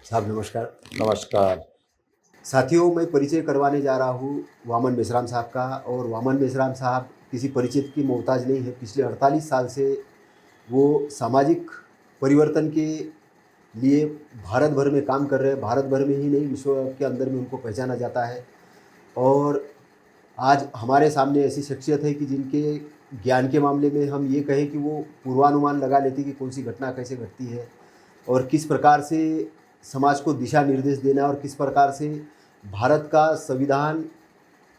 साहब नमस्कार। नमस्कार। साथियों, मैं परिचय करवाने जा रहा हूँ वामन मेश्राम साहब का। और वामन मेश्राम साहब किसी परिचित की मोहताज नहीं है। पिछले 48 साल से वो सामाजिक परिवर्तन के लिए भारत भर में काम कर रहे हैं। भारत भर में ही नहीं, विश्व के अंदर में उनको पहचाना जाता है। और आज हमारे सामने ऐसी शख्सियत है कि जिनके ज्ञान के मामले में हम ये कहें कि वो पूर्वानुमान लगा लेती कि कौन सी घटना कैसे घटती है और किस प्रकार से समाज को दिशा निर्देश देना है और किस प्रकार से भारत का संविधान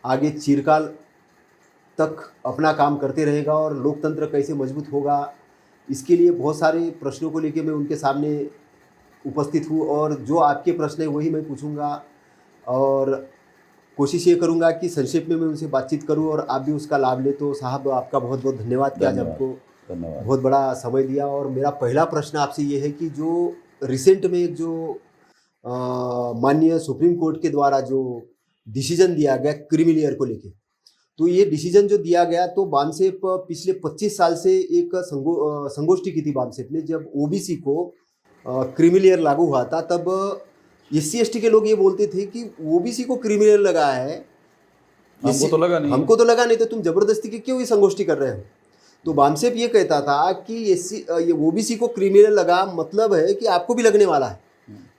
आगे चिरकाल तक अपना काम करते रहेगा और लोकतंत्र कैसे मजबूत होगा। इसके लिए बहुत सारे प्रश्नों को लेके मैं उनके सामने उपस्थित हूँ और जो आपके प्रश्न हैं वही मैं पूछूंगा। और कोशिश ये करूंगा कि संक्षेप में मैं उनसे बातचीत करूं और आप भी उसका लाभ लें। तो साहब, आपका बहुत बहुत धन्यवाद कि आज धन्यवाद। हमको धन्यवाद। बहुत बड़ा समय दिया। और मेरा पहला प्रश्न आपसे ये है कि जो रिसेंट में जो माननीय सुप्रीम कोर्ट के द्वारा जो डिसीजन दिया गया क्रीमी लेयर को लेके, तो ये डिसीजन जो दिया गया, तो बामसेफ पिछले 25 साल से एक संगोष्ठी की थी बामसेफ ने। जब ओबीसी को क्रीमी लेयर लागू हुआ था, तब एससी एसटी के लोग ये बोलते थे कि ओबीसी को क्रीमी लेयर लगा है, हमको तो लगा नहीं है। हमको तो लगा नहीं, तो तुम जबरदस्ती की क्यों ये संगोष्ठी कर रहे हो। तो बामसेफ ये कहता था कि ये ओबीसी को क्रीमी लेयर लगा मतलब है कि आपको भी लगने वाला है।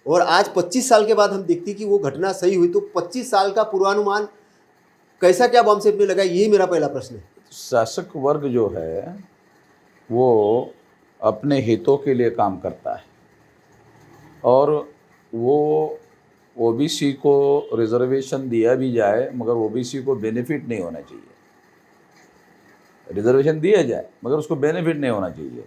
और आज 25 साल के बाद हम देखते कि वो घटना सही हुई। तो 25 साल का पूर्वानुमान कैसा क्या बामसेफ ने लगा, यही मेरा पहला प्रश्न है। शासक वर्ग जो है वो अपने हितों के लिए काम करता है और वो ओबीसी को रिजर्वेशन दिया भी जाए मगर ओबीसी को बेनिफिट नहीं होना चाहिए। रिजर्वेशन दिया जाए मगर उसको बेनिफिट नहीं होना चाहिए।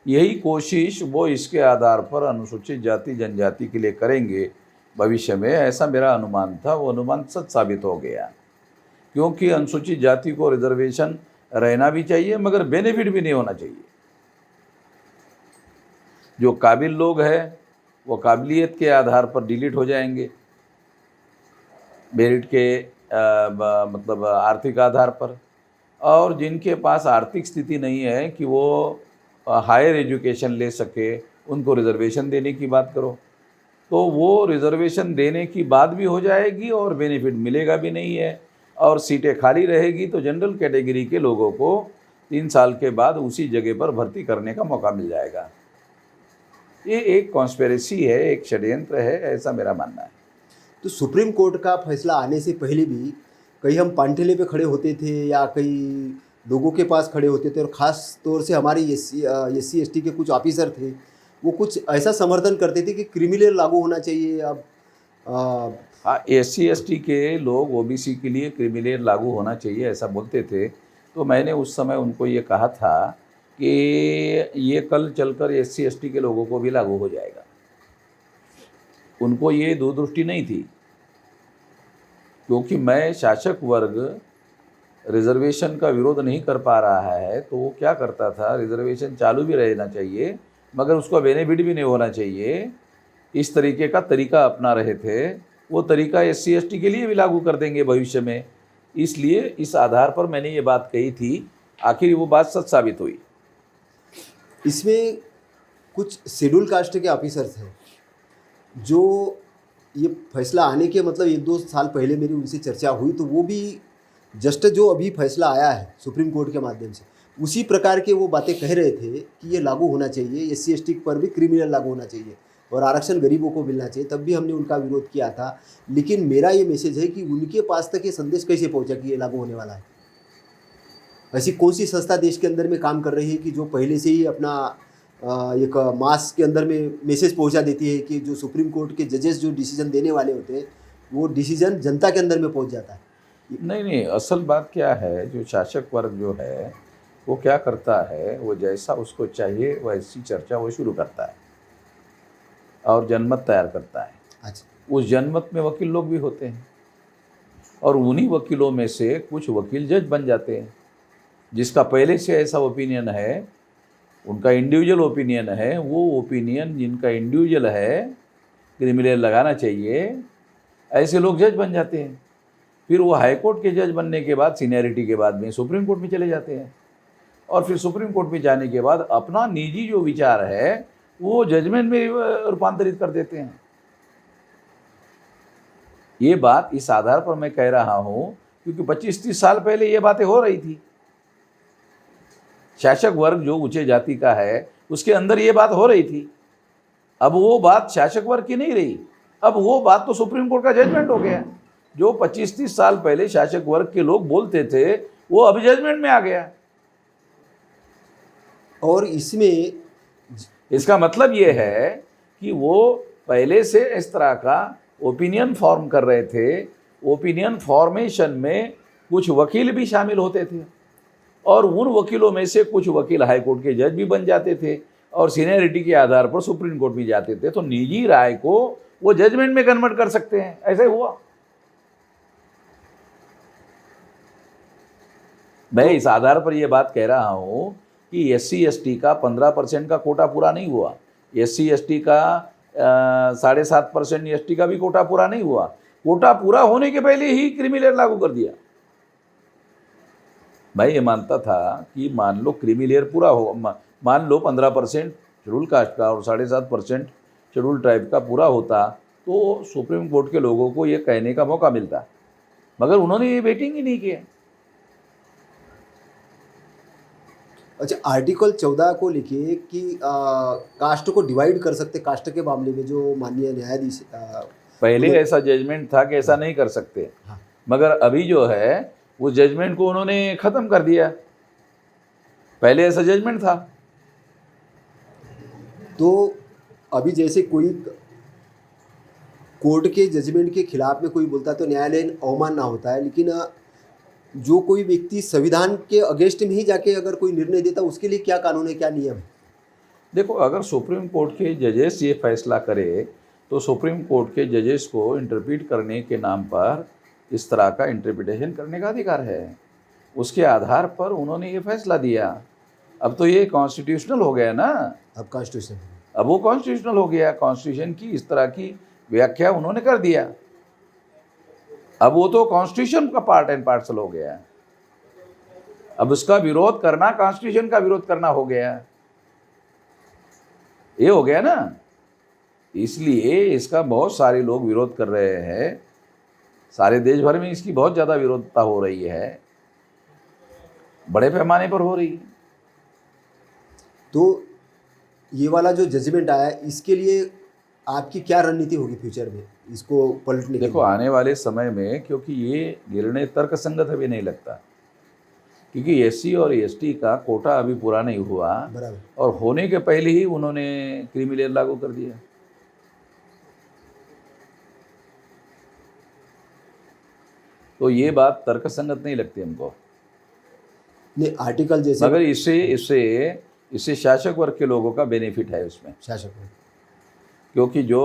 यही कोशिश वो इसके आधार पर अनुसूचित जाति जनजाति के लिए करेंगे भविष्य में, ऐसा मेरा अनुमान था। वो अनुमान सच साबित हो गया, क्योंकि अनुसूचित जाति को रिजर्वेशन रहना भी चाहिए मगर बेनिफिट भी नहीं होना चाहिए। जो काबिल लोग हैं वो काबिलियत के आधार पर डिलीट हो जाएंगे, मेरिट के मतलब आर्थिक आधार पर। और जिनके पास आर्थिक स्थिति नहीं है कि वो हायर एजुकेशन ले सके, उनको रिजर्वेशन देने की बात करो, तो वो रिजर्वेशन देने की बात भी हो जाएगी और बेनिफिट मिलेगा भी नहीं है और सीटें खाली रहेगी। तो जनरल कैटेगरी के लोगों को 3 साल के बाद उसी जगह पर भर्ती करने का मौका मिल जाएगा। ये एक कॉन्स्पिरेसी है, एक षड्यंत्र है, ऐसा मेरा मानना है। तो सुप्रीम कोर्ट का फैसला आने से पहले भी कहीं हम पांठेले पे खड़े होते थे या कई लोगों के पास खड़े होते थे, और ख़ास तौर से हमारे एससी एसटी के कुछ ऑफिसर थे, वो कुछ ऐसा समर्थन करते थे कि क्रिमिनल लागू होना चाहिए। अब हाँ, SC ST के लोग ओबीसी के लिए क्रिमिनल लागू होना चाहिए ऐसा बोलते थे। तो मैंने उस समय उनको ये कहा था कि ये कल चलकर SC ST के लोगों को भी लागू हो जाएगा। उनको ये दूरदृष्टि नहीं थी, क्योंकि मैं शासक वर्ग रिजर्वेशन का विरोध नहीं कर पा रहा है तो वो क्या करता था, रिजर्वेशन चालू भी रहना चाहिए मगर उसका बेनिफिट भी नहीं होना चाहिए, इस तरीके का तरीका अपना रहे थे। वो तरीका SC ST के लिए भी लागू कर देंगे भविष्य में, इसलिए इस आधार पर मैंने ये बात कही थी। आखिर वो बात सच साबित हुई। इसमें कुछ शेड्यूल कास्ट के ऑफिसर्स हैं जो ये फैसला आने के मतलब 1-2 साल पहले मेरी उनसे चर्चा हुई, तो वो भी जस्ट जो अभी फैसला आया है सुप्रीम कोर्ट के माध्यम से, उसी प्रकार के वो बातें कह रहे थे कि ये लागू होना चाहिए, SC ST पर भी क्रिमिनल लागू होना चाहिए और आरक्षण गरीबों को मिलना चाहिए। तब भी हमने उनका विरोध किया था। लेकिन मेरा ये मैसेज है कि उनके पास तक ये संदेश कैसे पहुंचा कि ये लागू होने वाला है। ऐसी कौन सी संस्था देश के अंदर में काम कर रही है कि जो पहले से ही अपना एक मास के अंदर में मैसेज पहुंचा देती है कि जो सुप्रीम कोर्ट के जजेस जो डिसीजन देने वाले होते हैं वो डिसीजन जनता के अंदर में पहुंच जाता है। नहीं, असल बात क्या है, जो शासक वर्ग जो है वो क्या करता है, वो जैसा उसको चाहिए वैसी चर्चा वो शुरू करता है और जनमत तैयार करता है। अच्छा। उस जनमत में वकील लोग भी होते हैं और उन्हीं वकीलों में से कुछ वकील जज बन जाते हैं, जिसका पहले से ऐसा ओपिनियन है, उनका इंडिविजुअल ओपिनियन है। वो ओपिनियन जिनका इंडिविजुअल है क्रिमिनल लगाना चाहिए, ऐसे लोग जज बन जाते हैं। फिर वो हाई कोर्ट के जज बनने के बाद सीनियरिटी के बाद में सुप्रीम कोर्ट में चले जाते हैं और फिर सुप्रीम कोर्ट में जाने के बाद अपना निजी जो विचार है वो जजमेंट में रूपांतरित कर देते हैं। ये बात इस आधार पर मैं कह रहा हूँ क्योंकि 25-30 साल पहले ये बातें हो रही थी। शासक वर्ग जो ऊंचे जाति का है उसके अंदर ये बात हो रही थी। अब वो बात शासक वर्ग की नहीं रही, अब वो बात तो सुप्रीम कोर्ट का जजमेंट हो गया। जो 25-30 साल पहले शासक वर्ग के लोग बोलते थे वो अभी जजमेंट में आ गया। और इसमें इसका मतलब ये है कि वो पहले से इस तरह का ओपिनियन फॉर्म कर रहे थे। ओपिनियन फॉर्मेशन में कुछ वकील भी शामिल होते थे और उन वकीलों में से कुछ वकील हाई कोर्ट के जज भी बन जाते थे और सीनियरिटी के आधार पर सुप्रीम कोर्ट भी जाते थे। तो निजी राय को वो जजमेंट में कन्वर्ट कर सकते हैं, ऐसे हुआ। मैं इस आधार पर यह बात कह रहा हूं कि SC/ST का 15% का कोटा पूरा नहीं हुआ, SC/ST का 7.5% ST का भी कोटा पूरा नहीं हुआ। कोटा पूरा होने के पहले ही क्रीमी लेयर लागू कर दिया। मैं ये मानता था कि मान लो क्रीमी लेयर पूरा हो, मान लो 15% शेड्यूल कास्ट का और 7.5% शेड्यूल ट्राइब का पूरा होता तो सुप्रीम कोर्ट के लोगों को ये कहने का मौका मिलता, मगर उन्होंने ये वेटिंग ही नहीं किया। अच्छा, आर्टिकल 14 को लिखिए कि कास्ट को डिवाइड कर सकते, कास्ट के मामले में जो माननीय न्यायाधीश पहले ऐसा जजमेंट था कि ऐसा नहीं कर सकते, हाँ, मगर अभी जो है वो जजमेंट को उन्होंने ख़त्म कर दिया। पहले ऐसा जजमेंट था। तो अभी जैसे कोई कोर्ट के जजमेंट के खिलाफ में कोई बोलता है तो न्यायालय अवमानना होता है, लेकिन जो कोई व्यक्ति संविधान के अगेंस्ट में ही जाके अगर कोई निर्णय देता उसके लिए क्या कानून है, क्या नियम है? देखो, अगर सुप्रीम कोर्ट के जजेस ये फैसला करे तो सुप्रीम कोर्ट के जजेस को इंटरप्रीट करने के नाम पर इस तरह का इंटरप्रिटेशन करने का अधिकार है। उसके आधार पर उन्होंने ये फैसला दिया। अब तो ये कॉन्स्टिट्यूशनल हो गया ना, अब कॉन्स्टिट्यूशन अब वो कॉन्स्टिट्यूशनल हो गया। कॉन्स्टिट्यूशन की इस तरह की व्याख्या उन्होंने कर दिया, अब वो तो कॉन्स्टिट्यूशन का पार्ट एंड पार्सल हो गया। अब उसका विरोध करना कॉन्स्टिट्यूशन का विरोध करना हो गया, ये हो गया ना। इसलिए इसका बहुत सारे लोग विरोध कर रहे हैं, सारे देश भर में इसकी बहुत ज़्यादा विरोधता हो रही है, बड़े पैमाने पर हो रही है। तो ये वाला जो जजमेंट आया इसके लिए आपकी क्या रणनीति होगी फ्यूचर में इसको पलटने के देखो, आने वाले समय में, क्योंकि ये निर्णय तर्कसंगत अभी नहीं लगता, क्योंकि SC और ST का कोटा अभी पूरा नहीं हुआ बराबर। और होने के पहले ही उन्होंने क्रीमी लेयर लागू कर दिया। तो ये बात तर्कसंगत नहीं लगती हमको। नहीं, आर्टिकल जैसे मगर इससे शासक वर्ग के लोगों का बेनिफिट है उसमें, शासक में, क्योंकि जो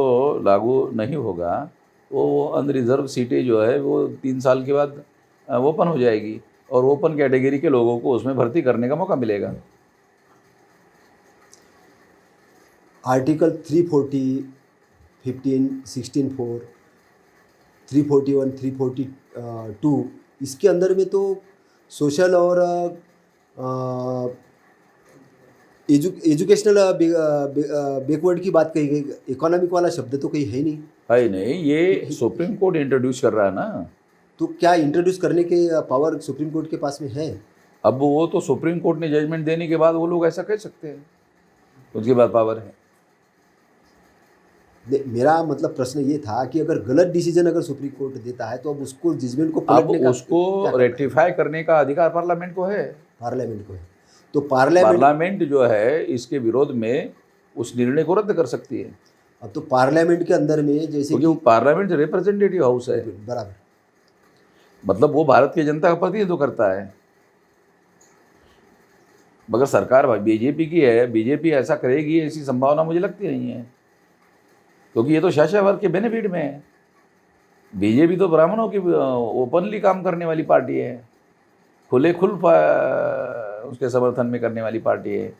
लागू नहीं होगा वो अनरिजर्व सीटें जो है वो 3 साल के बाद ओपन हो जाएगी और ओपन कैटेगरी के लोगों को उसमें भर्ती करने का मौका मिलेगा। आर्टिकल 340, 15, 16(4), 341, 342 इसके अंदर में तो सोशल और एजुकेशनल बैकवर्ड की बात कही गई, इकोनॉमिक वाला शब्द तो कहीं है नहीं। है नहीं, ये सुप्रीम कोर्ट इंट्रोड्यूस कर रहा है ना। तो क्या इंट्रोड्यूस करने के पावर सुप्रीम कोर्ट के पास में है? अब वो तो सुप्रीम कोर्ट ने जजमेंट देने के बाद वो लोग ऐसा कह सकते हैं, उसके बाद पावर है। मेरा मतलब प्रश्न ये था कि अगर गलत डिसीजन अगर सुप्रीम कोर्ट देता है तो अब उसको जजमेंट को अब पलटने का उसको रेक्टिफाई करने का अधिकार पार्लियामेंट को है। पार्लियामेंट को है, तो पार्लियामेंट जो है इसके विरोध में उस निर्णय को रद्द कर सकती है। अब तो पार्लियामेंट के अंदर में जैसे क्योंकि वो पार्लियामेंट रिप्रेजेंटेटिव हाउस है, बराबर, मतलब वो भारत की जनता का प्रतिनिधित्व करता है। मगर सरकार बीजेपी की है, बीजेपी ऐसा करेगी ऐसी संभावना मुझे लगती नहीं है, क्योंकि ये तो शासक वर्ग के बेनिफिट में है। बीजेपी तो ब्राह्मणों की ओपनली काम करने वाली पार्टी है, खुले उसके समर्थन में करने वाली पार्टी है।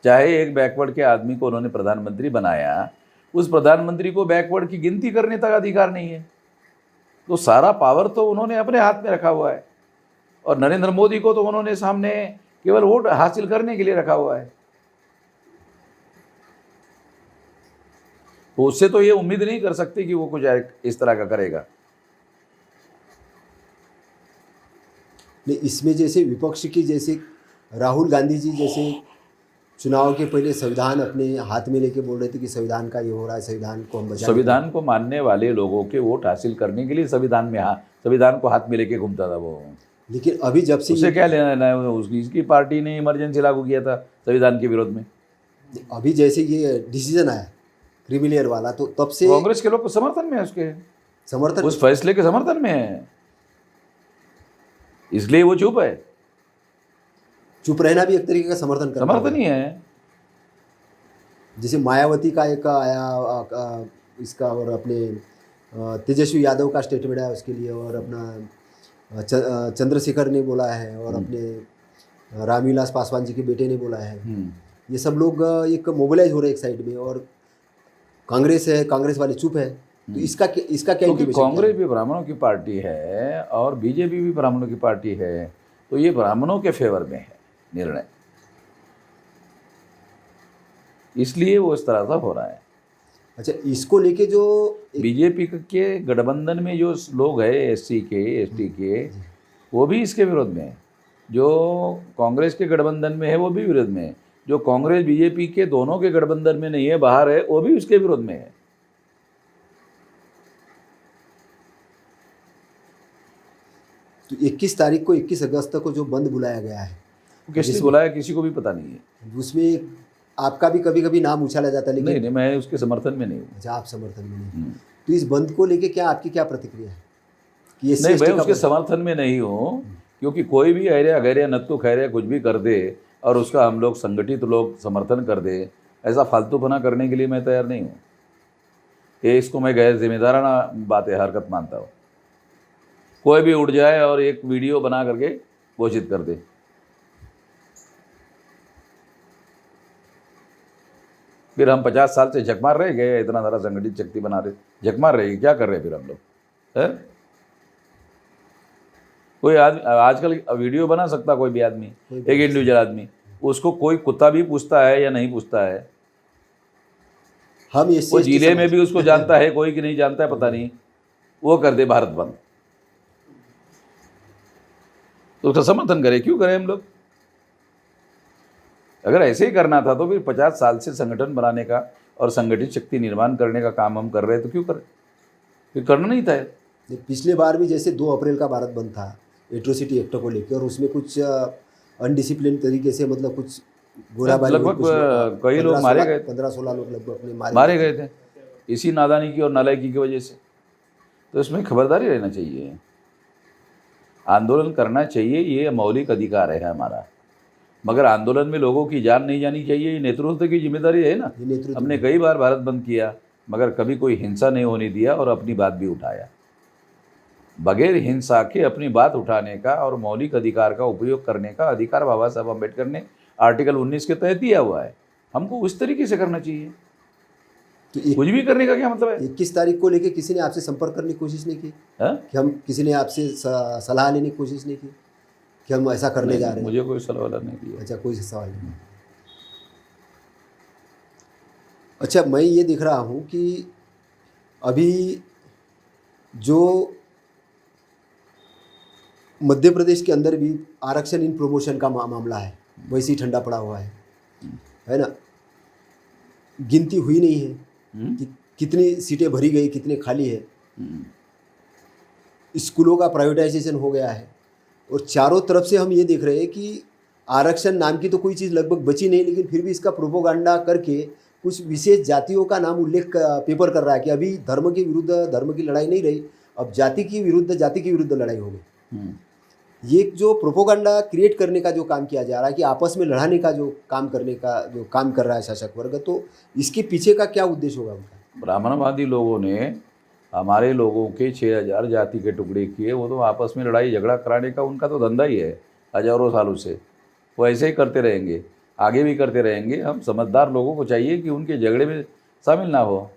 चाहे एक बैकवर्ड के आदमी को उन्होंने प्रधानमंत्री बनाया, उस प्रधानमंत्री को बैकवर्ड की गिनती करने तक अधिकार नहीं है। तो सारा पावर तो उन्होंने अपने हाथ में रखा हुआ है और नरेंद्र मोदी को तो उन्होंने सामने केवल वोट हासिल करने के लिए रखा हुआ है। तो उससे तो ये उम्मीद नहीं कर सकते कि वो कुछ इस तरह का करेगा। नहीं, इसमें जैसे विपक्ष की जैसे राहुल गांधी जी जैसे चुनाव के पहले संविधान अपने हाथ में लेके बोल रहे थे कि संविधान का ये हो रहा है, संविधान को हम बचाएंगे। संविधान को मानने वाले लोगों के वोट हासिल करने के लिए संविधान को हाथ में लेके घूमता था वो। लेकिन अभी जब से उससे क्या लेना देना है, उसकी पार्टी ने इमरजेंसी लागू किया था संविधान के विरोध में। अभी जैसे ये डिसीजन आया क्रीमिलियर वाला, तो तब से कांग्रेस के लोग समर्थन में है, उसके समर्थन, उस फैसले के समर्थन में है, इसलिए वो चुप है। चुप रहना भी एक तरीके का समर्थन ही है। जैसे मायावती का एक आया इसका, और अपने तेजस्वी यादव का स्टेटमेंट है उसके लिए, और अपना चंद्रशेखर ने बोला है, और अपने रामविलास पासवान जी के बेटे ने बोला है। ये सब लोग एक मोबिलाइज हो रहे हैं एक साइड में, और कांग्रेस है, कांग्रेस वाले चुप है। तो इसका क्या क्योंकि कांग्रेस भी ब्राह्मणों की पार्टी है और बीजेपी भी ब्राह्मणों की पार्टी है, तो ये ब्राह्मणों के फेवर में है निर्णय, इसलिए वो इस तरह से हो रहा है। अच्छा, इसको लेके जो बीजेपी के गठबंधन में जो लोग हैं एससी के एसटी के, वो भी इसके विरोध में है। जो कांग्रेस के गठबंधन में है वो भी विरोध में है। जो कांग्रेस बीजेपी के दोनों के गठबंधन में नहीं है, बाहर है, वो भी उसके विरोध में है। तो 21 तारीख को 21 अगस्त को जो बंद बुलाया गया है, किसने बुलाया किसी को भी पता नहीं है। उसमें आपका भी कभी कभी नाम उछाला जाता है, लेकिन नहीं, मैं उसके समर्थन में नहीं हूँ। अच्छा, आप समर्थन में नहीं। तो इस बंद को लेके आपकी क्या प्रतिक्रिया है कि ये नहीं, मैं उसके समर्थन में नहीं हूँ, क्योंकि कोई भी अहरिया गहरिया नत्तू खैरिया कुछ भी कर दे और उसका हम लोग संगठित लोग समर्थन कर दे, ऐसा फालतूपना करने के लिए मैं तैयार नहीं हूँ। ये इसको मैं गैर जिम्मेदाराना बात है, हरकत मानता हूँ। कोई भी उठ जाए और एक वीडियो बना करके घोषित कर दे, फिर हम 50 साल से झक मार रहे गए, इतना सारा संगठित शक्ति बना रहे, झक मार रहे, क्या कर रहे फिर हम लोग है? कोई आदमी आजकल वीडियो बना सकता, कोई भी आदमी, एक इंडिविजुअल आदमी, उसको कोई कुत्ता भी पूछता है या नहीं पूछता है? हम वो जिले में भी उसको जानता है कोई कि नहीं जानता है पता नहीं, वो कर दे भारत बंद, तो उसका समर्थन करे, क्यों करें हम लोग? अगर ऐसे ही करना था तो फिर 50 साल से संगठन बनाने का और संगठित शक्ति निर्माण करने का काम हम कर रहे हैं, तो क्यों करें? फिर करना नहीं था। पिछले बार भी जैसे 2 अप्रैल का भारत बंद था एट्रोसिटी एक्ट को लेकर, और उसमें कुछ अनडिसिप्लिन तरीके से, मतलब कुछ गोलाबारी, लगभग कई लोग मारे गए, 15-16 लोग लगभग अपने मारे गए थे इसी नादानी की और नालायकी की वजह से। तो इसमें खबरदारी रहना चाहिए, आंदोलन करना चाहिए, ये मौलिक अधिकार है हमारा, मगर आंदोलन में लोगों की जान नहीं जानी चाहिए, ये नेतृत्व की जिम्मेदारी है ना। हमने कई बार भारत बंद किया, मगर कभी कोई हिंसा नहीं होने दिया और अपनी बात भी उठाया। बगैर हिंसा के अपनी बात उठाने का और मौलिक अधिकार का उपयोग करने का अधिकार बाबा साहब अम्बेडकर ने आर्टिकल 19 के तहत दिया हुआ है। हमको उस तरीके से करना चाहिए। तो कुछ भी करने का क्या मतलब है? 21 तारीख को लेके किसी ने आपसे संपर्क करने की कोशिश नहीं की? कि हम किसी ने आपसे सलाह लेने की कोशिश नहीं की कि हम ऐसा करने जा रहे हैं? मुझे कोई सलाह नहीं दिया। अच्छा, कोई सवाल नहीं। अच्छा, मैं ये देख रहा हूँ कि अभी जो मध्य प्रदेश के अंदर भी आरक्षण इन प्रमोशन का मामला है, वैसे ही ठंडा पड़ा हुआ है ना? गिनती हुई नहीं है कि कितनी सीटें भरी गई, कितने खाली है। स्कूलों का प्राइवेटाइजेशन हो गया है, और चारों तरफ से हम ये देख रहे हैं कि आरक्षण नाम की तो कोई चीज़ लगभग बची नहीं, लेकिन फिर भी इसका प्रोपोगंडा करके कुछ विशेष जातियों का नाम उल्लेख पेपर कर रहा है कि अभी धर्म के विरुद्ध धर्म की लड़ाई नहीं रही, अब जाति की विरुद्ध लड़ाई हो गई। ये जो प्रोपोगंडा क्रिएट करने का जो काम किया जा रहा है, कि आपस में लड़ाने का जो काम करने का जो काम कर रहा है शासक वर्ग, तो इसके पीछे का क्या उद्देश्य होगा उनका? ब्राह्मणवादी लोगों ने हमारे लोगों के 6000 जाति के टुकड़े किए, वो तो आपस में लड़ाई झगड़ा कराने का उनका तो धंधा ही है हजारों सालों से। वो ऐसे ही करते रहेंगे, आगे भी करते रहेंगे। हम समझदार लोगों को चाहिए कि उनके झगड़े में शामिल ना हो,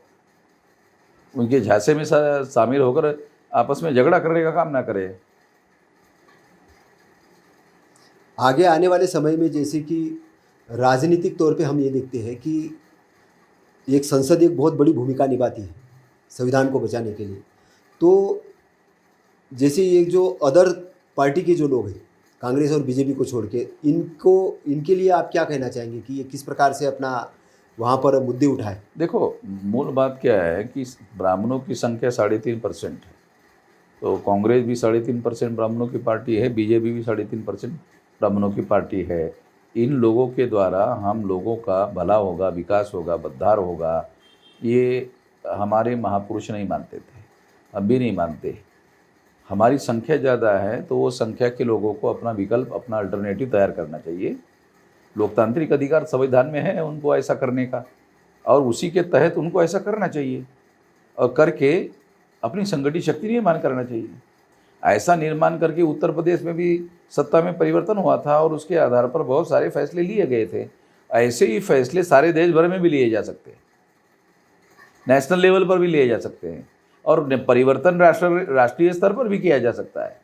उनके झांसे में शामिल होकर आपस में झगड़ा करने का काम ना करें। आगे आने वाले समय में जैसे कि राजनीतिक तौर पे हम ये देखते हैं कि एक संसद एक बहुत बड़ी भूमिका निभाती है संविधान को बचाने के लिए। तो जैसे ये जो अदर पार्टी के जो लोग हैं, कांग्रेस और बीजेपी को छोड़ के, इनके लिए आप क्या कहना चाहेंगे कि ये किस प्रकार से अपना वहाँ पर मुद्दे उठाए? देखो, मूल बात क्या है कि ब्राह्मणों की संख्या 3.5% है, तो कांग्रेस भी 3.5% ब्राह्मणों की पार्टी है, बीजेपी भी 3.5% ब्राह्मणों की पार्टी है। इन लोगों के द्वारा हम लोगों का भला होगा, विकास होगा, उद्धार होगा, ये हमारे महापुरुष नहीं मानते थे, अब भी नहीं मानते। हमारी संख्या ज़्यादा है तो वो संख्या के लोगों को अपना विकल्प, अपना अल्टरनेटिव तैयार करना चाहिए। लोकतांत्रिक अधिकार संविधान में है उनको ऐसा करने का, और उसी के तहत उनको ऐसा करना चाहिए, और करके अपनी संगठित शक्ति निर्माण करना चाहिए। ऐसा निर्माण करके उत्तर प्रदेश में भी सत्ता में परिवर्तन हुआ था और उसके आधार पर बहुत सारे फैसले लिए गए थे। ऐसे ही फैसले सारे देश भर में भी लिए जा सकते हैं, नेशनल लेवल पर भी लिए जा सकते हैं, और परिवर्तन राष्ट्रीय स्तर पर भी किया जा सकता है।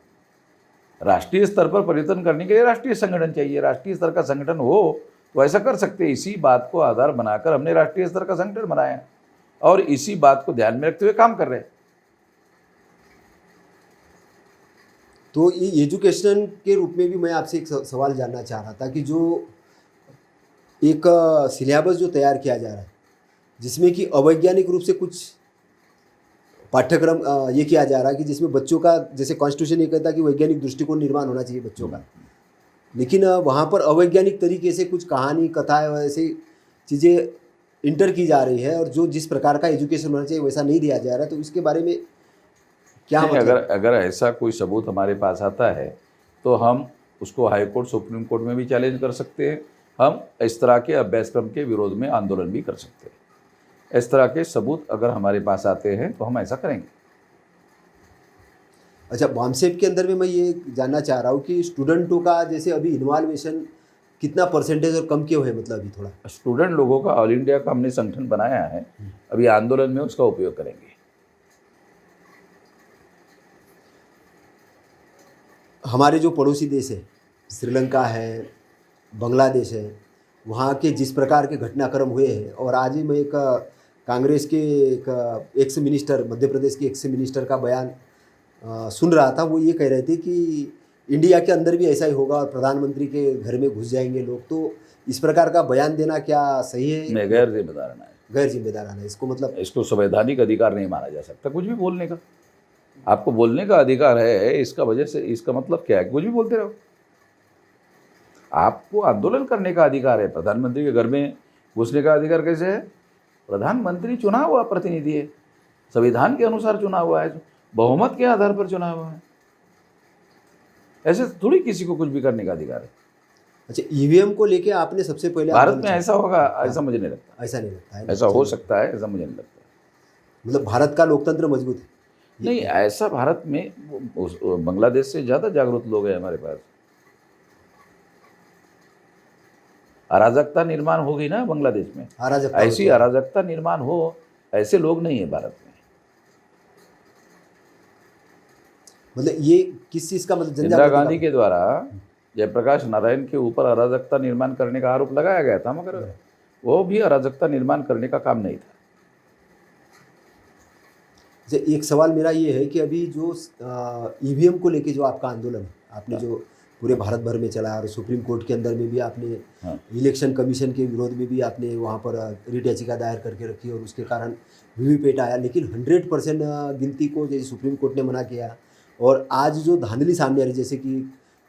राष्ट्रीय स्तर पर परिवर्तन करने के लिए राष्ट्रीय संगठन चाहिए, राष्ट्रीय स्तर का संगठन हो तो ऐसा कर सकते हैं। इसी बात को आधार बनाकर हमने राष्ट्रीय स्तर का संगठन बनाया और इसी बात को ध्यान में रखते हुए काम कर रहे हैं। तो ये एजुकेशन के रूप में भी मैं आपसे एक सवाल जानना चाह रहा था कि जो एक सिलेबस जो तैयार किया जा रहा है, जिसमें कि अवैज्ञानिक रूप से कुछ पाठ्यक्रम ये किया जा रहा है कि जिसमें बच्चों का, जैसे कॉन्स्टिट्यूशन ये कहता है कि वैज्ञानिक दृष्टिकोण निर्माण होना चाहिए बच्चों का, लेकिन वहाँ पर अवैज्ञानिक तरीके से कुछ कहानी, कथाएं, ऐसी चीज़ें इंटर की जा रही है, और जो जिस प्रकार का एजुकेशन होना चाहिए वैसा नहीं दिया जा रहा है। तो इसके बारे में क्या नहीं, मतलब? अगर ऐसा कोई सबूत हमारे पास आता है तो हम उसको हाई कोर्ट, सुप्रीम कोर्ट में भी चैलेंज कर सकते हैं। हम इस तरह के अभ्यासक्रम के विरोध में आंदोलन भी कर सकते हैं। इस तरह के सबूत अगर हमारे पास आते हैं तो हम ऐसा करेंगे। अच्छा, बामसेप के अंदर में मैं ये जानना चाह रहा हूँ कि स्टूडेंटों का जैसे अभी इन्वॉल्वेशन कितना परसेंटेज और कम क्यों है, मतलब अभी थोड़ा स्टूडेंट लोगों का ऑल इंडिया का हमने संगठन बनाया है, अभी आंदोलन में उसका उपयोग करेंगे। हमारे जो पड़ोसी देश है, श्रीलंका है, बांग्लादेश है, वहाँ के जिस प्रकार के घटनाक्रम हुए हैं, और आज ही मैं एक कांग्रेस के एक एक्स मिनिस्टर, मध्य प्रदेश के एक्स मिनिस्टर का बयान सुन रहा था। वो ये कह रहे थे कि इंडिया के अंदर भी ऐसा ही होगा और प्रधानमंत्री के घर में घुस जाएंगे लोग। तो इस प्रकार का बयान देना क्या सही है? मैं गैर जिम्मेदाराना है, गैर जिम्मेदाराना है इसको, मतलब इसको संवैधानिक अधिकार नहीं माना जा सकता कुछ भी बोलने का। आपको बोलने का अधिकार है, इसका वजह से इसका मतलब क्या है? कुछ भी बोलते रहो। आपको आंदोलन करने का अधिकार है, प्रधानमंत्री के घर में घुसने का अधिकार कैसे है? प्रधानमंत्री चुना हुआ प्रतिनिधि है, संविधान के अनुसार चुना हुआ है, बहुमत के आधार पर चुना हुआ है। ऐसे थोड़ी किसी को कुछ भी करने का अधिकार है। अच्छा, ईवीएम को लेके आपने सबसे पहले भारत में ऐसा होगा, ऐसा मुझे नहीं लगता। ऐसा नहीं लगता है, ऐसा हो सकता है, ऐसा मुझे नहीं लगता। मतलब भारत का लोकतंत्र मजबूत है? नहीं, ऐसा भारत में बांग्लादेश से ज़्यादा जागरूक लोग हैं हमारे पास। अराजकता निर्माण होगी ना बांग्लादेश में, अराजकता ऐसी अराजकता निर्माण हो, ऐसे लोग नहीं है भारत में। मतलब ये किस चीज़ का, मतलब इंदिरा गांधी के द्वारा जयप्रकाश नारायण के ऊपर अराजकता निर्माण करने का आरोप लगाया गया था, मगर वो भी अराजकता निर्माण करने का काम नहीं था। एक सवाल मेरा ये है कि अभी जो ईवीएम को लेके जो आपका आंदोलन है, आपने जो पूरे भारत भर में चलाया, और सुप्रीम कोर्ट के अंदर में भी आपने इलेक्शन कमीशन के विरोध में भी आपने वहाँ पर रिट याचिका दायर करके रखी, और उसके कारण वीवीपैट आया, लेकिन 100% गिनती को जैसे सुप्रीम कोर्ट ने मना किया। और आज जो धांधली सामने आ रही, जैसे कि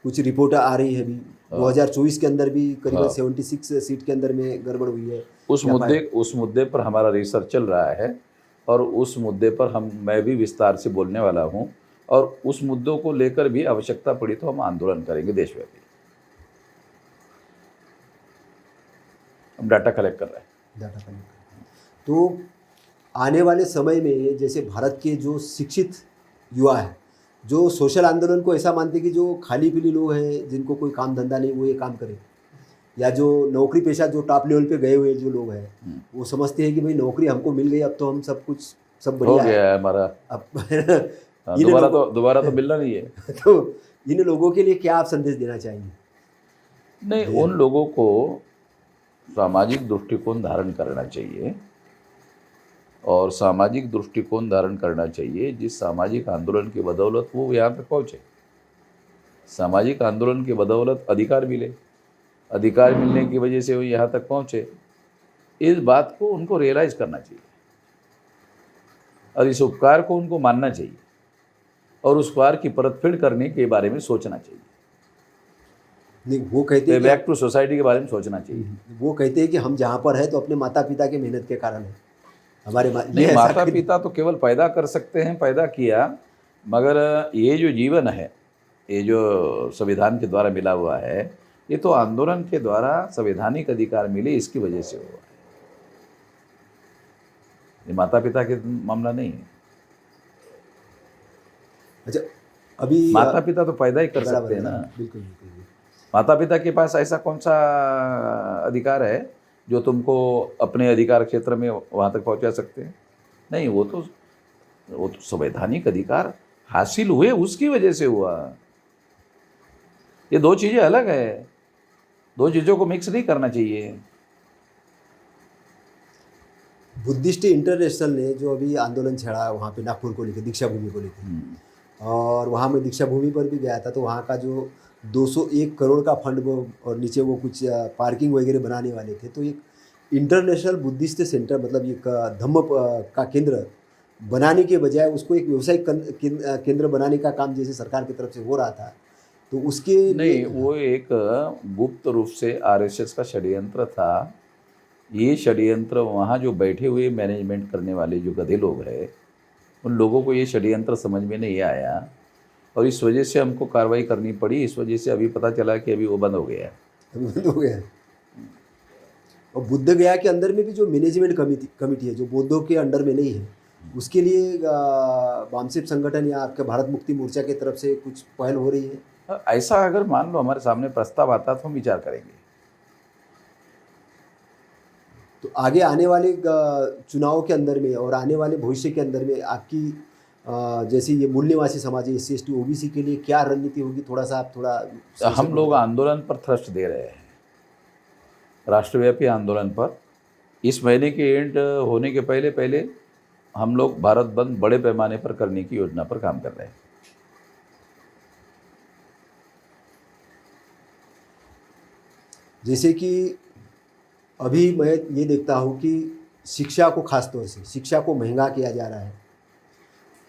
कुछ रिपोर्ट आ रही है अभी 2024 के अंदर भी करीबन 76 सीट के अंदर में गड़बड़ हुई है। उस मुद्दे पर हमारा रिसर्च चल रहा है, और उस मुद्दे पर मैं भी विस्तार से बोलने वाला हूं, और उस मुद्दों को लेकर भी आवश्यकता पड़ी तो हम आंदोलन करेंगे देशव्यापी। हम डाटा कलेक्ट कर रहे हैं। तो आने वाले समय में जैसे भारत के जो शिक्षित युवा है, जो सोशल आंदोलन को ऐसा मानते कि जो खाली पीली लोग हैं, जिनको कोई काम धंधा नहीं, वो ये काम करें, या जो नौकरी पेशा जो टॉप लेवल पे गए हुए जो लोग हैं, वो समझते हैं कि भाई नौकरी हमको मिल गई, अब तो हम सब कुछ सब बढ़िया हो गया है हमारा, अब दोबारा तो मिलना नहीं है। तो इन लोगों के लिए क्या आप संदेश देना चाहेंगे? नहीं, उन लोगों को सामाजिक दृष्टिकोण धारण करना चाहिए, और सामाजिक दृष्टिकोण धारण करना चाहिए जिस सामाजिक आंदोलन की बदौलत वो यहाँ पे पहुँचे। सामाजिक आंदोलन की बदौलत अधिकार मिले, अधिकार मिलने की वजह से वो यहाँ तक पहुँचे। इस बात को उनको रियलाइज़ करना चाहिए और इस उपकार को उनको मानना चाहिए और उस उपकार की परतफेड़ करने के बारे में सोचना चाहिए। नहीं, वो कहते हैं बैक टू सोसाइटी के बारे में सोचना चाहिए। वो कहते हैं कि हम जहाँ पर है तो अपने माता पिता की मेहनत के कारण है। हमारे नहीं, माता पिता तो केवल पैदा कर सकते हैं, पैदा किया, मगर ये जो जीवन है, ये जो संविधान के द्वारा मिला हुआ है, ये तो आंदोलन के द्वारा संवैधानिक अधिकार मिले इसकी वजह से हुआ है। ये माता पिता के मामला नहीं है। अच्छा, अभी माता पिता तो पैदा ही कर सकते हैं ना। बिल्कुल बिल्कुल। माता पिता के पास ऐसा कौन सा अधिकार है जो तुमको अपने अधिकार क्षेत्र में वहाँ तक पहुँचा सकते हैं? नहीं, वो तो संवैधानिक अधिकार हासिल हुए उसकी वजह से हुआ। ये दो चीज़ें अलग है, दो चीज़ों को मिक्स नहीं करना चाहिए। बुद्धिस्ट इंटरनेशनल ने जो अभी आंदोलन छेड़ा वहाँ पे नागपुर को लेकर, दीक्षा भूमि को लेकर, और वहाँ मैं दीक्षा भूमि पर भी गया था, तो वहाँ का जो 201 करोड़ का फंड वो और नीचे वो कुछ पार्किंग वगैरह बनाने वाले थे, तो एक इंटरनेशनल बुद्धिस्ट सेंटर मतलब एक धम्म का केंद्र बनाने के बजाय उसको एक व्यवसायिक केंद्र बनाने का काम जैसे सरकार की तरफ से हो रहा था, तो उसके नहीं, वो एक गुप्त रूप से आरएसएस का षड्यंत्र था। ये षड्यंत्र वहाँ जो बैठे हुए मैनेजमेंट करने वाले जो गधे लोग हैं, उन लोगों को ये षड्यंत्र समझ में नहीं आया और इस वजह से हमको कार्रवाई करनी पड़ी। इस वजह से अभी पता चला कि अभी वो बंद हो गया है। अभी बंद हो गया है। और बुद्ध गया के अंदर में भी जो मैनेजमेंट कमिटी है जो बौद्धों के अंडर में नहीं है, उसके लिए वामसिप संगठन या आपके भारत मुक्ति मोर्चा की तरफ से कुछ पहल हो रही है? ऐसा अगर मान लो हमारे सामने प्रस्ताव आता तो हम विचार करेंगे। तो आगे आने वाले चुनाव के अंदर में और आने वाले भविष्य के अंदर में आपकी जैसे ये मूल निवासी समाज है, SC ST OBC के लिए क्या रणनीति होगी? थोड़ा सा आप थोड़ा हम लोग आंदोलन पर थ्रस्ट दे रहे हैं, राष्ट्रव्यापी आंदोलन पर। इस महीने के एंड होने के पहले पहले हम लोग भारत बंद बड़े पैमाने पर करने की योजना पर काम कर रहे हैं। जैसे कि अभी मैं ये देखता हूँ कि शिक्षा को खास तौर से शिक्षा को महंगा किया जा रहा है,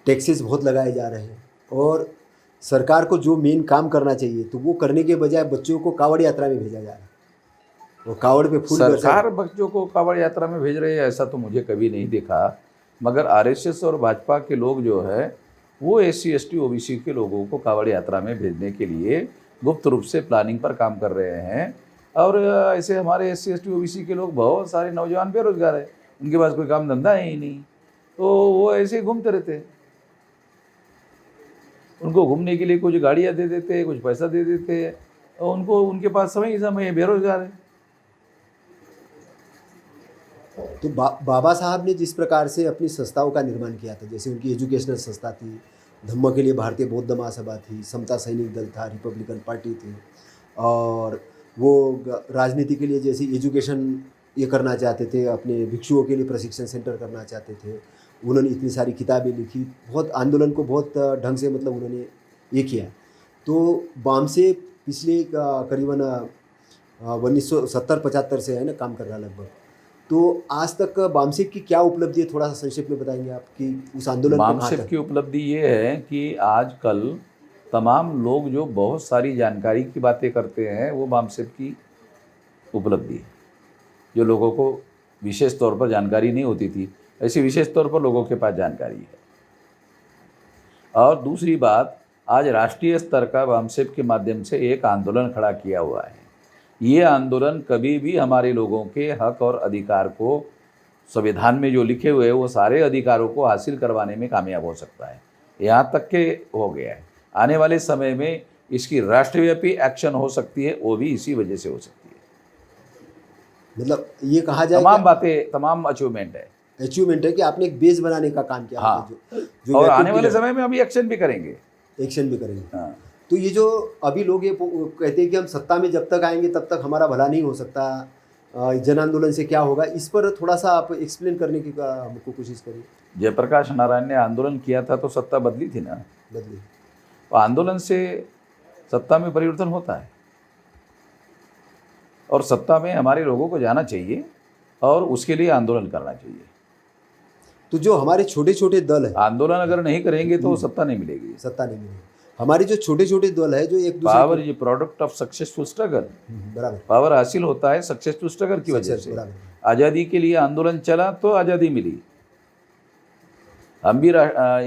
टैक्सेस बहुत लगाए जा रहे हैं और सरकार को जो मेन काम करना चाहिए तो वो करने के बजाय बच्चों को कावड़ यात्रा में भेजा जा रहा है। वो कावड़ पे फूल सरकार बच्चों को कावड़ यात्रा में भेज रही है ऐसा तो मुझे कभी नहीं देखा, मगर आरएसएस और भाजपा के लोग जो है वो SC ST OBC के लोगों को कावड़ यात्रा में भेजने के लिए गुप्त रूप से प्लानिंग पर काम कर रहे हैं। और ऐसे हमारे SC ST OBC के लोग बहुत सारे नौजवान बेरोजगार हैं, उनके पास कोई काम धंधा है ही नहीं, तो वो ऐसे घूमते रहते हैं। उनको घूमने के लिए कुछ गाड़ियाँ दे देते, कुछ पैसा दे देते और उनको उनके पास समय ही समय है, बेरोजगार है। तो बाबा साहब ने जिस प्रकार से अपनी संस्थाओं का निर्माण किया था, जैसे उनकी एजुकेशनल संस्था थी, धम्म के लिए भारतीय बौद्ध महासभा थी, समता सैनिक दल था, रिपब्लिकन पार्टी थी, और वो राजनीति के लिए जैसे एजुकेशन ये करना चाहते थे, अपने भिक्षुओं के लिए प्रशिक्षण सेंटर करना चाहते थे। उन्होंने इतनी सारी किताबें लिखी, बहुत आंदोलन को बहुत ढंग से मतलब उन्होंने ये किया। तो वाम से पिछले करीबन 1970-75 से है ना काम कर रहा लगभग, तो आज तक वामसिप की क्या उपलब्धि है, थोड़ा सा संक्षेप में बताएंगे आप कि उस आंदोलन वामसिप की उपलब्धि ये है कि आजकल तमाम लोग जो बहुत सारी जानकारी की बातें करते हैं वो वामसिप की उपलब्धि है। जो लोगों को विशेष तौर पर जानकारी नहीं होती थी, ऐसी विशेष तौर पर लोगों के पास जानकारी है। और दूसरी बात, आज राष्ट्रीय स्तर का वामसिप के माध्यम से एक आंदोलन खड़ा किया हुआ है। ये आंदोलन कभी भी हमारे लोगों के हक और अधिकार को, संविधान में जो लिखे हुए हैं वो सारे अधिकारों को हासिल करवाने में कामयाब हो सकता है। यहाँ तक के हो गया है। आने वाले समय में इसकी राष्ट्रव्यापी एक्शन हो सकती है, वो भी इसी वजह से हो सकती है। मतलब ये कहा जाए तमाम बातें, तमाम अचीवमेंट है कि आपने एक बेस बनाने का काम किया। हाँ, जो और आने वाले समय में अभी एक्शन भी करेंगे। हाँ। तो ये जो अभी लोग ये कहते हैं कि हम सत्ता में जब तक आएंगे तब तक हमारा भला नहीं हो सकता, जन आंदोलन से क्या होगा, इस पर थोड़ा सा आप एक्सप्लेन करने की हमको कोशिश करिए। जयप्रकाश नारायण ने आंदोलन किया था तो सत्ता बदली थी ना, बदली। तो आंदोलन से सत्ता में परिवर्तन होता है और सत्ता में हमारे लोगों को जाना चाहिए और उसके लिए आंदोलन करना चाहिए। तो जो हमारे छोटे छोटे दल है, आंदोलन अगर नहीं करेंगे तो सत्ता नहीं मिलेगी। सत्ता नहीं मिलेगी। हमारे जो छोटे छोटे दल है जो एक दूसरे power is product of successful struggle. बराबर पावर हासिल होता है सक्सेसफुल स्ट्रगल की वजह से। बराबर आज़ादी के लिए आंदोलन चला तो आज़ादी मिली। हम भी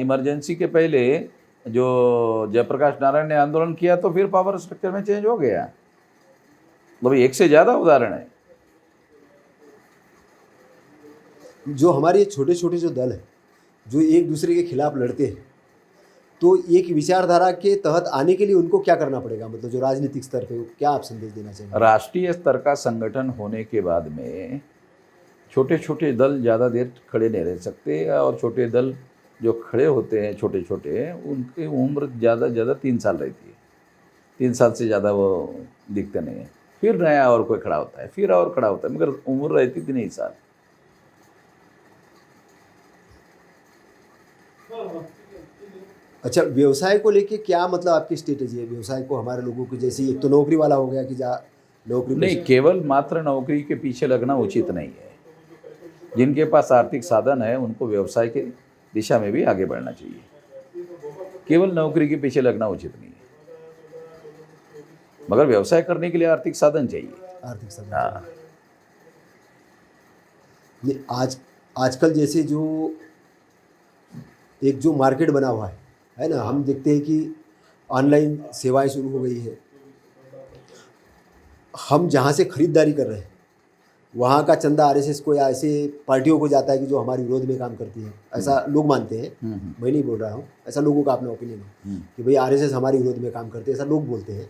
इमरजेंसी के पहले जो जयप्रकाश नारायण ने आंदोलन किया तो फिर पावर स्ट्रक्चर में चेंज हो गया। मतलब एक से ज़्यादा उदाहरण है। जो हमारे छोटे छोटे जो दल है जो एक दूसरे के खिलाफ लड़ते हैं, तो एक विचारधारा के तहत आने के लिए उनको क्या करना पड़ेगा? मतलब जो राजनीतिक स्तर पे क्या आप संदेश देना चाहेंगे? राष्ट्रीय स्तर का संगठन होने के बाद में छोटे छोटे दल ज़्यादा देर खड़े नहीं रह सकते और छोटे दल जो खड़े होते हैं छोटे छोटे, उनकी उम्र ज़्यादा ज़्यादा 3 साल रहती है। 3 साल से ज़्यादा वो दिखते नहीं है। फिर नया और कोई खड़ा होता है, फिर और खड़ा होता है, मगर उम्र रहती 3 साल। अच्छा, व्यवसाय को लेके क्या मतलब आपकी स्ट्रेटेजी है? व्यवसाय को हमारे लोगों को, जैसे एक तो नौकरी वाला हो गया कि जा नौकरी नहीं, केवल मात्र नौकरी के पीछे लगना उचित नहीं है। जिनके पास आर्थिक साधन है उनको व्यवसाय की दिशा में भी आगे बढ़ना चाहिए। केवल नौकरी के पीछे लगना उचित नहीं है, मगर व्यवसाय करने के लिए आर्थिक साधन चाहिए। आर्थिक साधन हाँ। नहीं, आजकल जैसे जो एक जो मार्केट बना हुआ है ना, हम देखते हैं कि ऑनलाइन सेवाएं शुरू हो गई है। हम जहाँ से खरीदारी कर रहे हैं वहाँ का चंदा आरएसएस को या ऐसे पार्टियों को जाता है कि जो हमारे विरोध में काम करती है, ऐसा लोग मानते हैं। मैं नहीं बोल रहा हूँ, ऐसा लोगों का अपना ओपिनियन है कि भाई आरएसएस हमारे विरोध में काम करते हैं, ऐसा लोग बोलते हैं,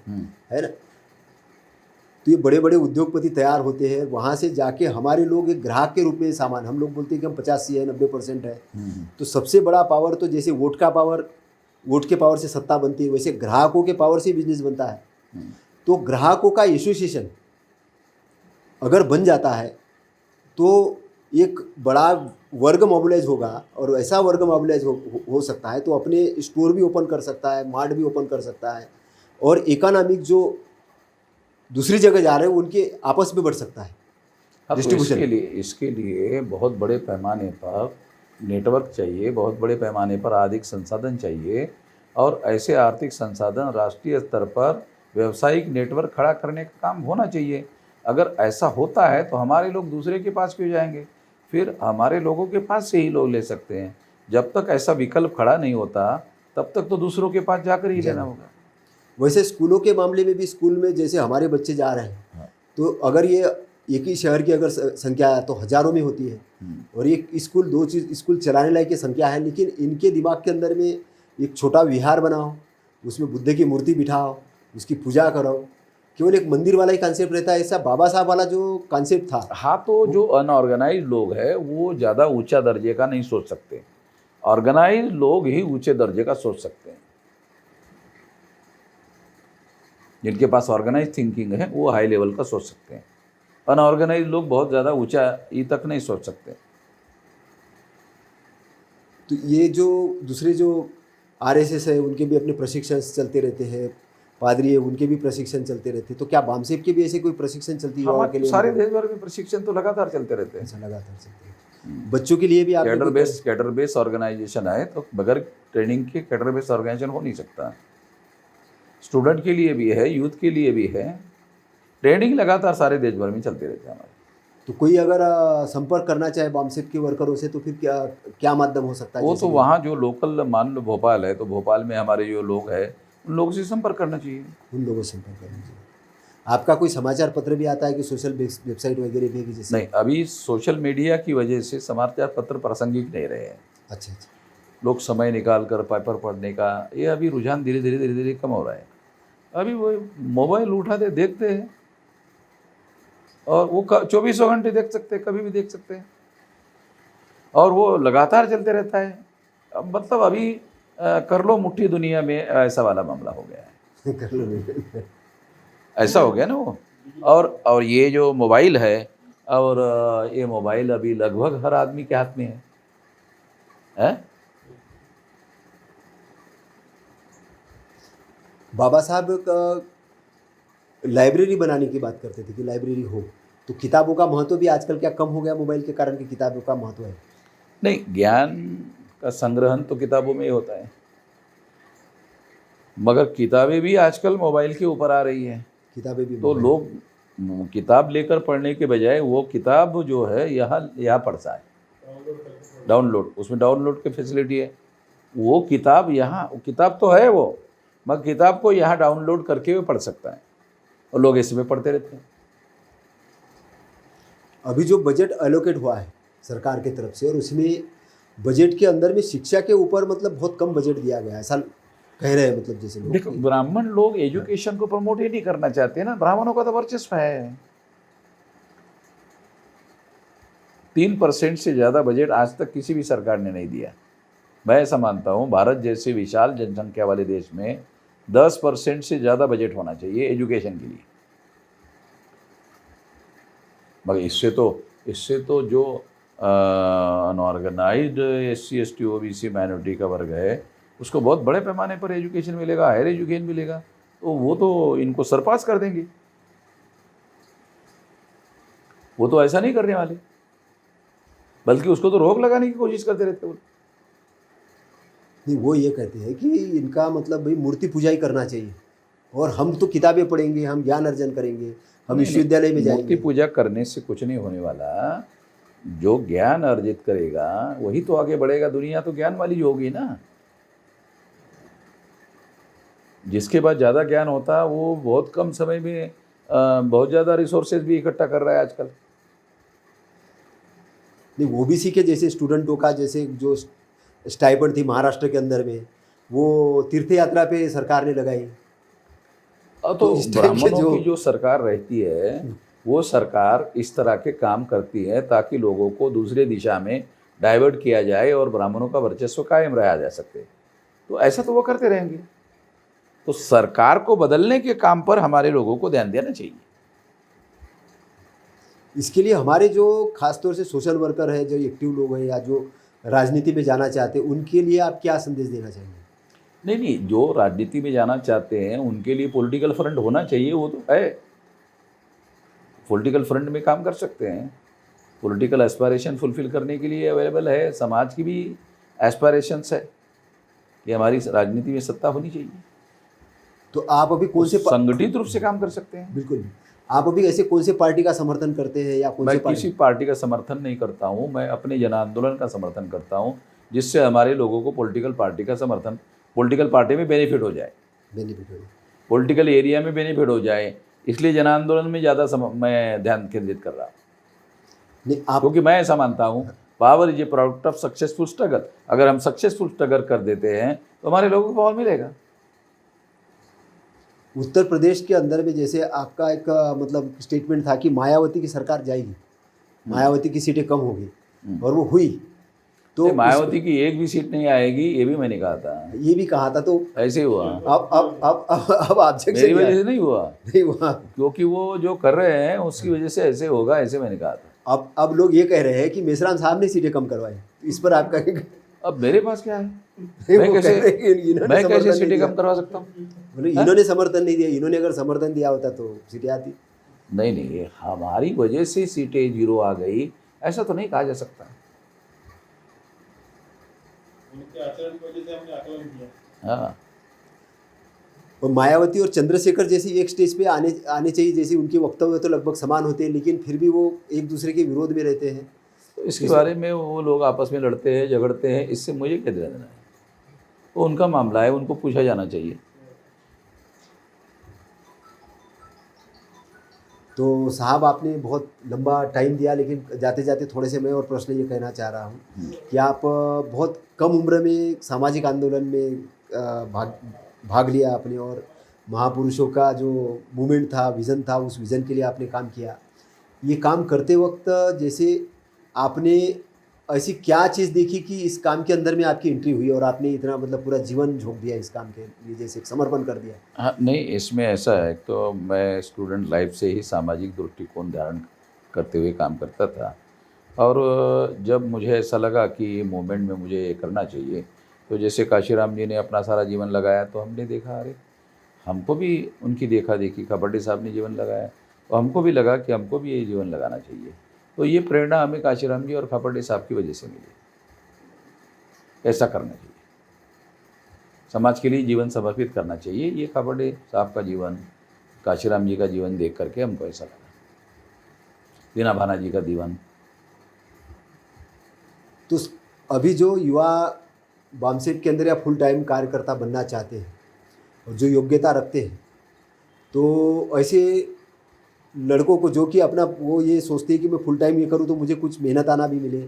है ना। तो ये बड़े बड़े उद्योगपति तैयार होते हैं, वहाँ से जाके हमारे लोग एक ग्राहक के रूप में सामान, हम लोग बोलते हैं कि हम 85 है 90% है। तो सबसे बड़ा पावर तो जैसे वोट का पावर, वोट के पावर से सत्ता बनती है, वैसे ग्राहकों के पावर से बिजनेस बनता है। तो ग्राहकों का एसोसिएशन अगर बन जाता है तो एक बड़ा वर्ग मोबिलाइज होगा और ऐसा वर्ग मोबिलाइज हो सकता है तो अपने स्टोर भी ओपन कर सकता है, मार्ट भी ओपन कर सकता है और इकोनॉमिक जो दूसरी जगह जा रहे हैं उनके आपस में बढ़ सकता है। डिस्ट्रीब्यूशन इसके लिए बहुत बड़े पैमाने पर नेटवर्क चाहिए, बहुत बड़े पैमाने पर आर्थिक संसाधन चाहिए और ऐसे आर्थिक संसाधन राष्ट्रीय स्तर पर व्यावसायिक नेटवर्क खड़ा करने का काम होना चाहिए। अगर ऐसा होता है तो हमारे लोग दूसरे के पास क्यों जाएंगे? फिर हमारे लोगों के पास से ही लोग ले सकते हैं। जब तक ऐसा विकल्प खड़ा नहीं होता तब तक तो दूसरों के पास जाकर ही लेना होगा। वैसे स्कूलों के मामले में भी, स्कूल में जैसे हमारे बच्चे जा रहे हैं तो अगर ये एक ही शहर की अगर संख्या है तो हजारों में होती है और एक स्कूल 2 चीज़ स्कूल चलाने लायक की संख्या है, लेकिन इनके दिमाग के अंदर में एक छोटा विहार बनाओ, उसमें बुद्ध की मूर्ति बिठाओ, उसकी पूजा करो, केवल एक मंदिर वाला ही कॉन्सेप्ट रहता है। ऐसा बाबा साहब वाला जो कॉन्सेप्ट था। हाँ, तो जो अनऑर्गेनाइज लोग हैं वो ज़्यादा ऊंचा दर्जे का नहीं सोच सकते। ऑर्गेनाइज लोग ही ऊंचे दर्जे का सोच सकते हैं। जिनके पास ऑर्गेनाइज थिंकिंग है वो हाई लेवल का सोच सकते हैं। अनऑर्गेनाइज लोग बहुत ज़्यादा ऊंचाई तक नहीं सोच सकते। तो ये जो दूसरे जो आरएसएस है उनके भी अपने प्रशिक्षण चलते रहते हैं, पादरी है उनके भी प्रशिक्षण चलते रहते हैं, तो क्या बामसेब के भी ऐसे कोई प्रशिक्षण चलती है? हमारे सारे देश भर में प्रशिक्षण तो लगातार चलते रहते हैं। ऐसा लगातार चलते हैं। बच्चों के लिए भी आप कैडर बेस ऑर्गेनाइजेशन है, तो बगैर ट्रेनिंग के कैडर बेस ऑर्गेनाइजेशन हो नहीं सकता। स्टूडेंट के लिए भी है, यूथ के लिए भी है। ट्रेनिंग लगातार सारे देश भर में चलते रहते हैं हमारे। तो कोई अगर संपर्क करना चाहे बामसेब के वर्करों से तो फिर क्या माध्यम हो सकता है? वो तो वहाँ जो लोकल, मान लो भोपाल है तो भोपाल में हमारे जो लोग हैं उन लोगों से संपर्क करना चाहिए। उन लोगों से संपर्क करना चाहिए। आपका कोई समाचार पत्र भी आता है कि सोशल वेबसाइट वगैरह भी? जैसे नहीं, अभी सोशल मीडिया की वजह से समाचार पत्र प्रासंगिक नहीं रहे हैं। अच्छा। लोग समय निकाल कर पेपर पढ़ने का, ये अभी रुझान धीरे धीरे कम हो रहा है। अभी वो मोबाइल उठाते देखते हैं और वो 24 घंटे देख सकते हैं, कभी भी देख सकते हैं और वो लगातार चलते रहता है। अब मतलब अभी कर लो मुट्ठी दुनिया में ऐसा वाला मामला हो गया है। कर लो ऐसा हो गया ना वो। और ये जो मोबाइल है, और ये मोबाइल अभी लगभग हर आदमी के हाथ में है? बाबा साहब का लाइब्रेरी बनाने की बात करते थे कि लाइब्रेरी हो, तो किताबों का महत्व भी आजकल क्या कम हो गया मोबाइल के कारण कि किताबों का महत्व है? नहीं, ज्ञान का संग्रहण तो किताबों में ही होता है, मगर किताबें भी आजकल मोबाइल के ऊपर आ रही हैं। किताबें भी तो मोबाइल। लोग किताब लेकर पढ़ने के बजाय वो किताब जो है यहाँ पढ़ता है, डाउनलोड, उसमें डाउनलोड की फैसिलिटी है। वो किताब तो है वो, मगर किताब को यहाँ डाउनलोड करके वो पढ़ सकता है और लोग इसमें पढ़ते रहते हैं। अभी जो बजट एलोकेट हुआ है सरकार की तरफ से, और उसमें बजट के अंदर में शिक्षा के ऊपर मतलब बहुत कम बजट दिया गया है, ऐसा कह रहे हैं मतलब जैसे लोग देखो, ब्राह्मण लोग एजुकेशन को प्रमोट ही नहीं करना चाहते ना, ब्राह्मणों का तो वर्चस्व है। 3% से ज़्यादा बजट आज तक किसी भी सरकार ने नहीं दिया। मैं ऐसा मानता हूँ, भारत जैसे विशाल जनसंख्या वाले देश में 10% से ज़्यादा बजट होना चाहिए एजुकेशन के लिए। मगर इससे तो जो unorganised SC ST OBC minority का वर्ग है, उसको बहुत बड़े पैमाने पर एजुकेशन मिलेगा, हायर एजुकेशन मिलेगा, तो वो तो इनको सरपास कर देंगे। वो तो ऐसा नहीं करने वाले, बल्कि उसको तो रोक लगाने की कोशिश करते रहते हैं। नहीं, वो ये कहते हैं कि इनका मतलब भाई मूर्ति पूजा ही करना चाहिए, और हम तो किताबें पढ़ेंगे, हम ज्ञान अर्जन करेंगे, हम विश्वविद्यालय में मूर्ति जाएंगे। पूजा करने से कुछ नहीं होने वाला। जो ज्ञान अर्जित करेगा वही तो आगे बढ़ेगा। दुनिया तो ज्ञान वाली होगी ना। जिसके पास ज़्यादा ज्ञान होता वो बहुत कम समय में बहुत ज़्यादा रिसोर्सेज भी इकट्ठा कर रहा है आजकल। नहीं, OBC के जैसे स्टूडेंटों का जैसे जो स्टाइपेंड थी महाराष्ट्र के अंदर में, वो तीर्थ यात्रा पे सरकार ने लगाई। तो इस टाइप के ब्राह्मणों की जो सरकार रहती है, वो सरकार इस तरह के काम करती है ताकि लोगों को दूसरे दिशा में डाइवर्ट किया जाए और ब्राह्मणों का वर्चस्व कायम रहा जा सके। तो ऐसा तो वो करते रहेंगे। तो सरकार को बदलने के काम पर हमारे लोगों को ध्यान देना चाहिए। इसके लिए हमारे जो खासतौर से सोशल वर्कर है, जो एक्टिव लोग हैं या जो राजनीति में जाना चाहते हैं, उनके लिए आप क्या संदेश देना चाहेंगे? नहीं, जो राजनीति में जाना चाहते हैं उनके लिए पॉलिटिकल फ्रंट होना चाहिए, वो तो है। पॉलिटिकल फ्रंट में काम कर सकते हैं, पॉलिटिकल एस्पायरेशन फुलफिल करने के लिए अवेलेबल है। समाज की भी एस्पायरेशंस है कि हमारी राजनीति में सत्ता होनी चाहिए। तो आप अभी कौन से संगठित रूप से काम कर सकते हैं। बिल्कुल, आप अभी ऐसे कौन से पार्टी का समर्थन करते हैं या कौन से मैं किसी पार्टी का समर्थन नहीं करता हूँ, मैं अपने जन आंदोलन का समर्थन करता हूँ, जिससे हमारे लोगों को पॉलिटिकल पार्टी का समर्थन, पॉलिटिकल पार्टी में बेनिफिट हो जाए, बेनिफिट हो? पॉलिटिकल एरिया में बेनिफिट हो जाए, इसलिए जन आंदोलन में ज़्यादा मैं ध्यान केंद्रित कर रहा हूँ। नहीं, आप क्योंकि मैं ऐसा मानता हूँ, power is a product of successful struggle. अगर हम सक्सेसफुल स्ट्रगल कर देते हैं तो हमारे लोगों को पावर मिलेगा। उत्तर प्रदेश के अंदर में जैसे आपका एक मतलब स्टेटमेंट था कि मायावती की सरकार जाएगी, मायावती की सीटें कम होगी, और वो हुई। तो मायावती की एक भी सीट नहीं आएगी, ये भी मैंने कहा था, ये भी कहा था, तो ऐसे ही हुआ। अब ऑब्जेक्शन मेरी वजह से नहीं हुआ, नहीं हुआ, क्योंकि वो जो कर रहे हैं उसकी वजह से ऐसे होगा, ऐसे मैंने कहा था। अब लोग ये कह रहे हैं कि मेसराम साहब ने सीटें कम करवाई, तो इस पर आपका अब मेरे पास क्या है, वो मैं कह रहे हैं कि कैसे समर्थन सीटें नहीं कम करवा सकता हूँ? दिया। इन्होंने समर्थन नहीं दिया, इन्होंने अगर समर्थन दिया होता तो सीटें आती। नहीं, हमारी वजह से सीटें जीरो आ गई, ऐसा तो नहीं कहा जा सकता। उनके आचरण की वजह से हमने आकलन किया। हाँ, और मायावती और चंद्रशेखर जैसी एक स्टेज पे आने चाहिए, जैसे उनके वक्तव्य तो लगभग समान होते हैं, लेकिन फिर भी वो एक दूसरे के विरोध में रहते हैं। तो इसके बारे में वो लोग आपस में लड़ते हैं, झगड़ते हैं, इससे मुझे क्या लेना देना है? वो उनका मामला है, उनको पूछा जाना चाहिए। तो साहब, आपने बहुत लंबा टाइम दिया, लेकिन जाते जाते थोड़े से मैं और प्रश्न ये कहना चाह रहा हूँ कि आप बहुत कम उम्र में सामाजिक आंदोलन में भाग लिया आपने, और महापुरुषों का जो मूवमेंट था, विज़न था, उस विज़न के लिए आपने काम किया। ये काम करते वक्त जैसे आपने ऐसी क्या चीज़ देखी कि इस काम के अंदर में आपकी एंट्री हुई और आपने इतना मतलब पूरा जीवन झोंक दिया इस काम के लिए, जैसे समर्पण कर दिया? हाँ, नहीं, इसमें ऐसा है, तो मैं स्टूडेंट लाइफ से ही सामाजिक दृष्टिकोण धारण करते हुए काम करता था, और जब मुझे ऐसा लगा कि मूवमेंट में मुझे ये करना चाहिए, तो जैसे काशीराम जी ने अपना सारा जीवन लगाया, तो हमने देखा अरे हमको भी उनकी देखा देखी खापर्डे साहब ने जीवन लगाया और हमको भी लगा कि हमको भी ये जीवन लगाना चाहिए। तो ये प्रेरणा हमें काशीराम जी और खापर्डे साहब की वजह से मिली। ऐसा करना चाहिए, समाज के लिए जीवन समर्पित करना चाहिए। ये खापर्डे साहब का जीवन, काशीराम जी का जीवन देख करके हमको ऐसा लगा, दीना भाना जी का जीवन। तो अभी जो युवा वामसेट के अंदर या फुल टाइम कार्यकर्ता बनना चाहते हैं और जो योग्यता रखते हैं, तो ऐसे लड़कों को जो कि अपना वो ये सोचते हैं कि मैं फुल टाइम ये करूँ तो मुझे कुछ मेहनत आना भी मिले,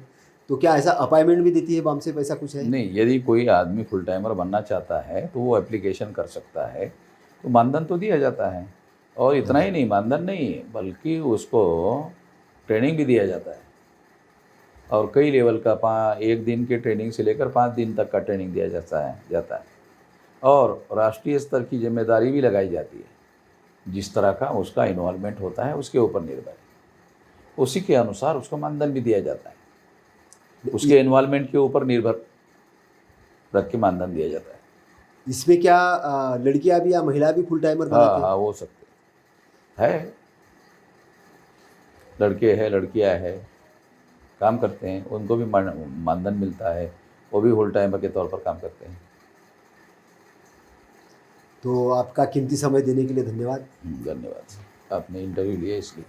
तो क्या ऐसा अपॉइंटमेंट भी देती है वामसेट, ऐसा कुछ है? नहीं, यदि कोई आदमी फुल टाइमर बनना चाहता है तो वो एप्लीकेशन कर सकता है, तो मानधन तो दिया जाता है। और इतना ही नहीं, मानधन नहीं बल्कि उसको ट्रेनिंग भी दिया जाता है। और कई लेवल का 1 दिन के ट्रेनिंग से लेकर 5 दिन तक का ट्रेनिंग दिया जाता है। और राष्ट्रीय स्तर की जिम्मेदारी भी लगाई जाती है। जिस तरह का उसका इन्वॉल्वमेंट होता है उसके ऊपर निर्भर है, उसी के अनुसार उसको मानधन भी दिया जाता है। उसके इन्वॉल्वमेंट के ऊपर निर्भर रख के मानधन दिया जाता है। इसमें क्या लड़कियां भी या महिला भी फुल टाइमर बनाते हैं? हाँ, हो सकते है। लड़के हैं, लड़कियां हैं, काम करते हैं, उनको भी मानधन मिलता है, वो भी फुल टाइमर के तौर पर काम करते हैं। तो आपका कीमती समय देने के लिए धन्यवाद। धन्यवाद। आपने इंटरव्यू लिया इसलिए।